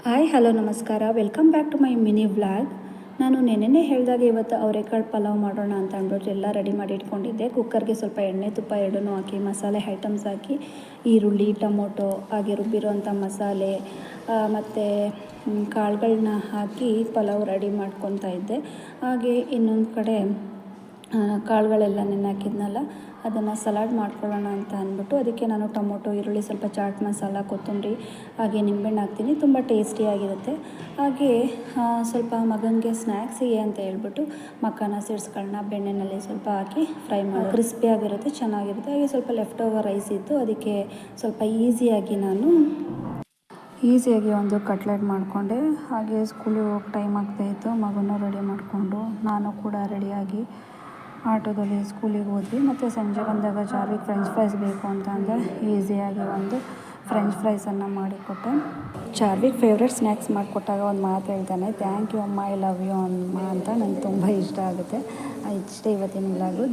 Hi hello ನಮಸ್ಕಾರ, welcome back to my mini vlog. ನಾನು ನೆನ್ನೆನೇ ಹೇಳಿದಾಗ ಇವತ್ತು ಅವರೆಕಾಳು ಪಲಾವ್ ಮಾಡೋಣ ಅಂತ ಅಂದ್ಬಿಟ್ಟು ಎಲ್ಲ ರೆಡಿ ಮಾಡಿ ಇಟ್ಕೊಂಡಿದ್ದೆ. ಕುಕ್ಕರ್ಗೆ ಸ್ವಲ್ಪ ಎಣ್ಣೆ ತುಪ್ಪ ಎರಡನ್ನೂ ಹಾಕಿ ಮಸಾಲೆ ಐಟಮ್ಸ್ ಹಾಕಿ ಈರುಳ್ಳಿ ಟೊಮೊಟೊ ಹಾಗೆ ರುಬ್ಬಿರೋಂಥ ಮಸಾಲೆ ಮತ್ತು ಕಾಳುಗಳನ್ನ ಹಾಕಿ ಪಲಾವ್ ರೆಡಿ ಮಾಡ್ಕೊತಾ ಇದ್ದೆ. ಹಾಗೆ ಇನ್ನೊಂದು ಕಡೆ ಕಾಳುಗಳೆಲ್ಲ ನೆನೆ ಹಾಕಿದ್ನಲ್ಲ ಅದನ್ನು ಸಲಾಡ್ ಮಾಡ್ಕೊಳ್ಳೋಣ ಅಂತ ಅಂದ್ಬಿಟ್ಟು ಅದಕ್ಕೆ ನಾನು ಟೊಮೊಟೊ ಈರುಳ್ಳಿ ಸ್ವಲ್ಪ ಚಾಟ್ ಮಸಾಲ ಕೊತ್ತಂಬರಿ ಹಾಗೆ ನಿಂಬೆಹಣ್ಣು ಹಾಕ್ತೀನಿ. ತುಂಬ ಟೇಸ್ಟಿಯಾಗಿರುತ್ತೆ. ಹಾಗೆ ಸ್ವಲ್ಪ ಮಗನಿಗೆ ಸ್ನ್ಯಾಕ್ಸಿಗೆ ಅಂತ ಹೇಳ್ಬಿಟ್ಟು ಮಖಾನ ಸೀಡ್ಸ್ಗಳನ್ನ ಬೆಣ್ಣೆಯಲ್ಲಿ ಸ್ವಲ್ಪ ಹಾಕಿ ಫ್ರೈ ಮಾಡಿ ಕ್ರಿಸ್ಪಿಯಾಗಿರುತ್ತೆ, ಚೆನ್ನಾಗಿರುತ್ತೆ. ಹಾಗೆ ಸ್ವಲ್ಪ ಲೆಫ್ಟ್ ಓವರ್ ರೈಸ್ ಇತ್ತು, ಅದಕ್ಕೆ ಸ್ವಲ್ಪ ಈಸಿಯಾಗಿ ಒಂದು ಕಟ್ಲೆಟ್ ಮಾಡಿಕೊಂಡೆ. ಹಾಗೆ ಸ್ಕೂಲಿಗೆ ಹೋಗಿ ಟೈಮ್ ಆಗ್ತಾಯಿತ್ತು, ಮಗನೂ ರೆಡಿ ಮಾಡಿಕೊಂಡು ನಾನು ಕೂಡ ರೆಡಿಯಾಗಿ ಆಟೋದಲ್ಲಿ ಸ್ಕೂಲಿಗೆ ಹೋದ್ವಿ. ಮತ್ತು ಸಂಜೆ ಬಂದಾಗ ಚಾರ್ವಿಕ್ ಫ್ರೆಂಚ್ ಫ್ರೈಸ್ ಬೇಕು ಅಂತ ಅಂದರೆ ಈಸಿಯಾಗಿ ಒಂದು ಫ್ರೆಂಚ್ ಫ್ರೈಸನ್ನು ಮಾಡಿಕೊಟ್ಟೆ. ಚಾರ್ವಿಕ್ ಫೇವ್ರೆಟ್ ಸ್ನ್ಯಾಕ್ಸ್ ಮಾಡಿಕೊಟ್ಟಾಗ ಒಂದು ಮಾತು ಹೇಳ್ತಾನೆ, ಥ್ಯಾಂಕ್ ಯು ಅಮ್ಮ, ಐ ಲವ್ ಯು ಅಮ್ಮ ಅಂತ. ನನಗೆ ತುಂಬ ಇಷ್ಟ ಆಗುತ್ತೆ. ಇಷ್ಟೇ ಇವತ್ತಿನ ವ್ಲಾಗು.